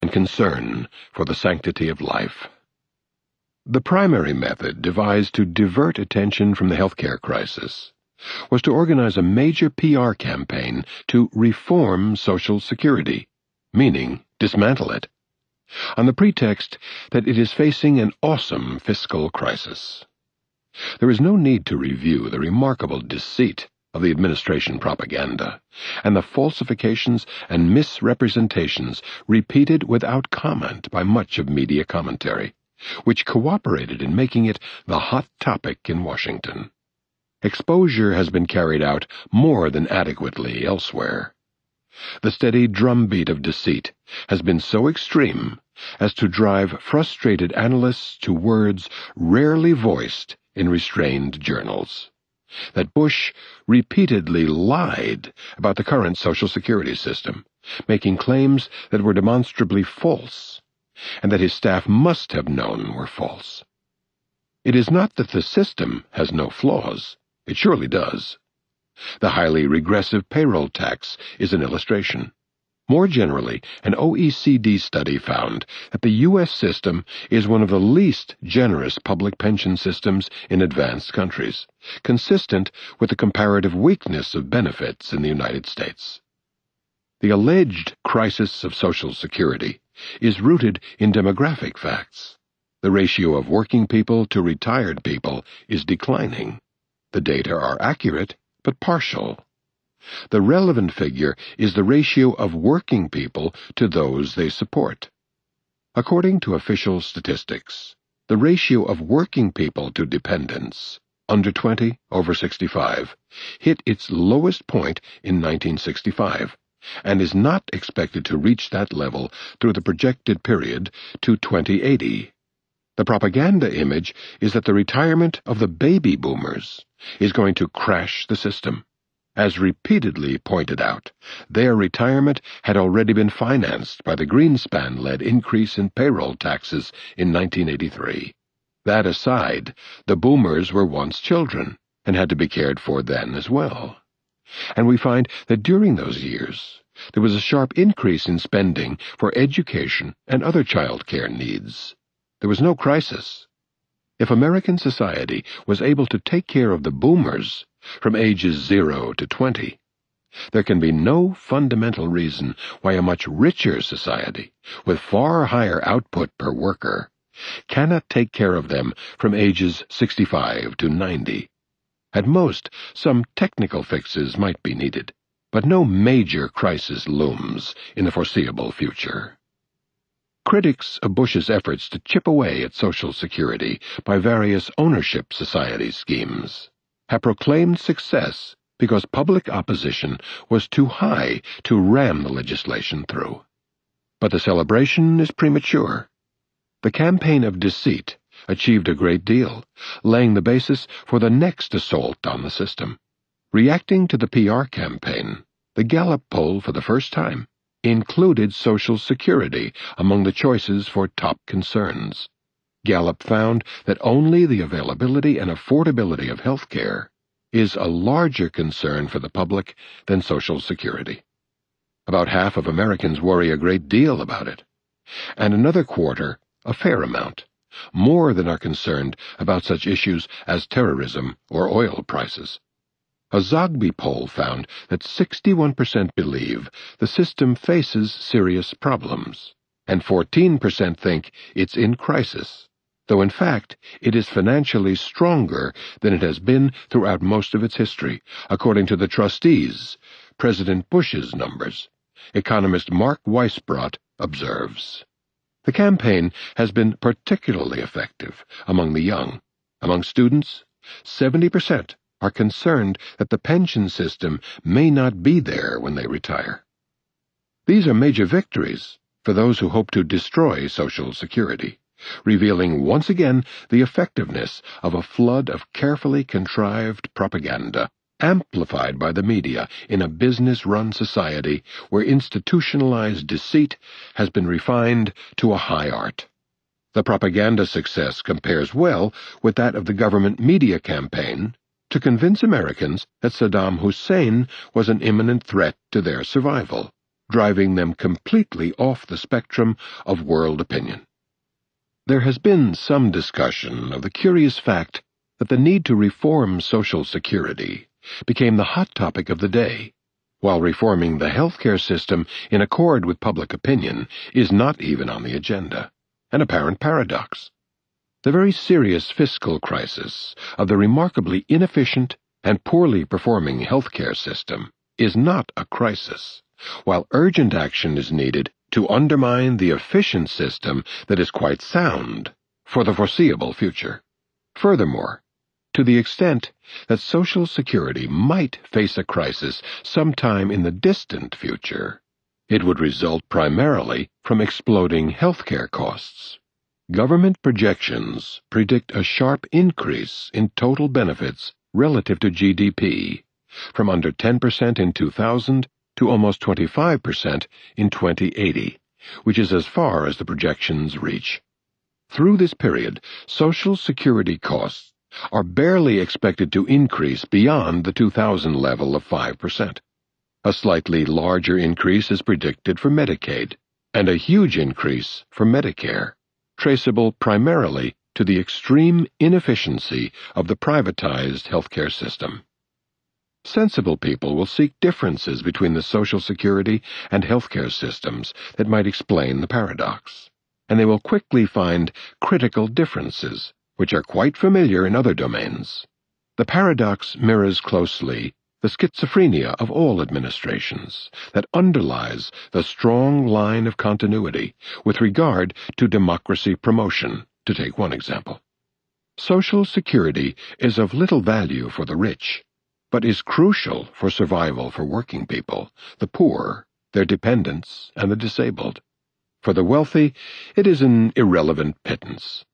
and concern for the sanctity of life. The primary method devised to divert attention from the healthcare crisis was to organize a major PR campaign to reform Social Security, meaning dismantle it, on the pretext that it is facing an awesome fiscal crisis. There is no need to review the remarkable deceit of the administration propaganda and the falsifications and misrepresentations repeated without comment by much of media commentary, which cooperated in making it the hot topic in Washington. Exposure has been carried out more than adequately elsewhere. The steady drumbeat of deceit has been so extreme as to drive frustrated analysts to words rarely voiced in restrained journals. That Bush repeatedly lied about the current Social Security system, making claims that were demonstrably false, and that his staff must have known were false. It is not that the system has no flaws. It surely does. The highly regressive payroll tax is an illustration. More generally, an OECD study found that the U.S. system is one of the least generous public pension systems in advanced countries, consistent with the comparative weakness of benefits in the United States. The alleged crisis of Social Security is rooted in demographic facts. The ratio of working people to retired people is declining. The data are accurate, but partial. The relevant figure is the ratio of working people to those they support. According to official statistics, the ratio of working people to dependents, under 20 over 65, hit its lowest point in 1965, and is not expected to reach that level through the projected period to 2080. The propaganda image is that the retirement of the baby boomers is going to crash the system. As repeatedly pointed out, their retirement had already been financed by the Greenspan-led increase in payroll taxes in 1983. That aside, the boomers were once children and had to be cared for then as well. And we find that during those years, there was a sharp increase in spending for education and other child care needs. There was no crisis. If American society was able to take care of the boomers from ages 0 to 20, there can be no fundamental reason why a much richer society, with far higher output per worker, cannot take care of them from ages 65 to 90. At most, some technical fixes might be needed, but no major crisis looms in the foreseeable future. Critics of Bush's efforts to chip away at Social Security by various ownership society schemes have proclaimed success because public opposition was too high to ram the legislation through. But the celebration is premature. The campaign of deceit achieved a great deal, laying the basis for the next assault on the system. Reacting to the PR campaign, the Gallup poll for the first time included Social Security among the choices for top concerns. Gallup found that only the availability and affordability of health care is a larger concern for the public than Social Security. About half of Americans worry a great deal about it, and another quarter a fair amount, more than are concerned about such issues as terrorism or oil prices. A Zogby poll found that 61% believe the system faces serious problems, and 14% think it's in crisis, though in fact it is financially stronger than it has been throughout most of its history, according to the trustees, President Bush's numbers. Economist Mark Weisbrot observes. The campaign has been particularly effective among the young. Among students, 70% are concerned that the pension system may not be there when they retire. These are major victories for those who hope to destroy Social Security, revealing once again the effectiveness of a flood of carefully contrived propaganda, amplified by the media in a business-run society where institutionalized deceit has been refined to a high art. The propaganda success compares well with that of the government media campaign to convince Americans that Saddam Hussein was an imminent threat to their survival, driving them completely off the spectrum of world opinion. There has been some discussion of the curious fact that the need to reform Social Security became the hot topic of the day, while reforming the healthcare system in accord with public opinion is not even on the agenda, an apparent paradox. The very serious fiscal crisis of the remarkably inefficient and poorly performing healthcare system is not a crisis, while urgent action is needed to undermine the efficient system that is quite sound for the foreseeable future. Furthermore, to the extent that Social Security might face a crisis sometime in the distant future, it would result primarily from exploding healthcare costs. Government projections predict a sharp increase in total benefits relative to GDP, from under 10% in 2000 to almost 25% in 2080, which is as far as the projections reach. Through this period, Social Security costs are barely expected to increase beyond the 2000 level of 5%. A slightly larger increase is predicted for Medicaid, and a huge increase for Medicare, traceable primarily to the extreme inefficiency of the privatized healthcare system. Sensible people will seek differences between the Social Security and healthcare systems that might explain the paradox, and they will quickly find critical differences, which are quite familiar in other domains. The paradox mirrors closely the schizophrenia of all administrations that underlies the strong line of continuity with regard to democracy promotion, to take one example. Social Security is of little value for the rich, but is crucial for survival for working people, the poor, their dependents, and the disabled. For the wealthy, it is an irrelevant pittance.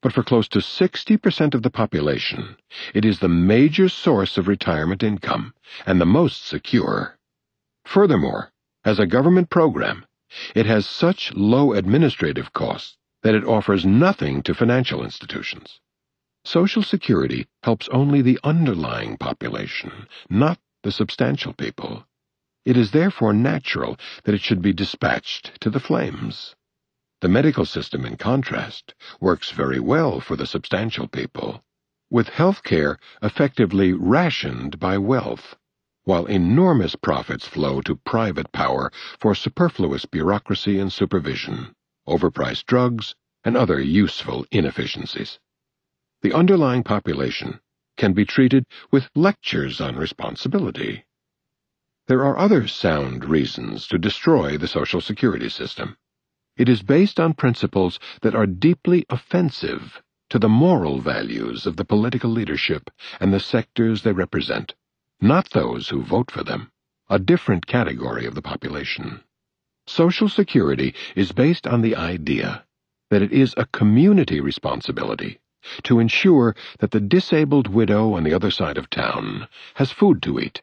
But for close to 60% of the population, it is the major source of retirement income and the most secure. Furthermore, as a government program, it has such low administrative costs that it offers nothing to financial institutions. Social Security helps only the underlying population, not the substantial people. It is therefore natural that it should be dispatched to the flames. The medical system, in contrast, works very well for the substantial people, with health care effectively rationed by wealth, while enormous profits flow to private power for superfluous bureaucracy and supervision, overpriced drugs, and other useful inefficiencies. The underlying population can be treated with lectures on responsibility. There are other sound reasons to destroy the Social Security system. It is based on principles that are deeply offensive to the moral values of the political leadership and the sectors they represent, not those who vote for them, a different category of the population. Social Security is based on the idea that it is a community responsibility to ensure that the disabled widow on the other side of town has food to eat,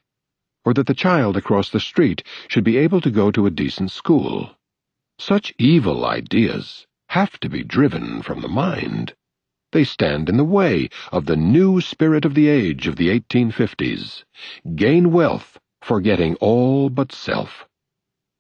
or that the child across the street should be able to go to a decent school. Such evil ideas have to be driven from the mind. They stand in the way of the new spirit of the age of the 1850s, gain wealth, forgetting all but self.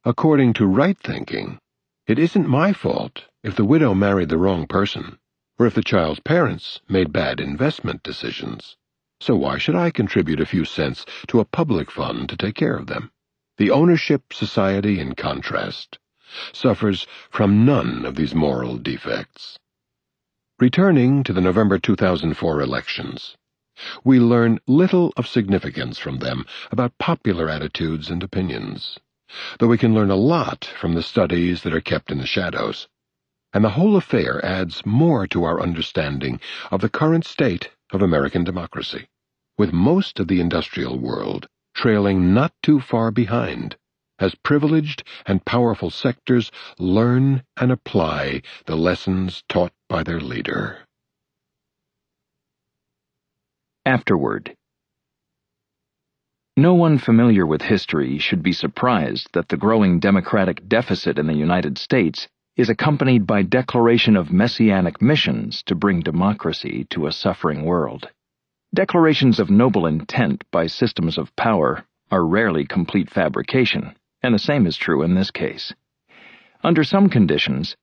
According to right thinking, it isn't my fault if the widow married the wrong person, or if the child's parents made bad investment decisions. So why should I contribute a few cents to a public fund to take care of them? The ownership society, in contrast, suffers from none of these moral defects. Returning to the November 2004 elections, we learn little of significance from them about popular attitudes and opinions, though we can learn a lot from the studies that are kept in the shadows, and the whole affair adds more to our understanding of the current state of American democracy, with most of the industrial world trailing not too far behind, as privileged and powerful sectors learn and apply the lessons taught by their leader. Afterward. No one familiar with history should be surprised that the growing democratic deficit in the United States is accompanied by declaration of messianic missions to bring democracy to a suffering world. Declarations of noble intent by systems of power are rarely complete fabrication, and the same is true in this case. Under some conditions,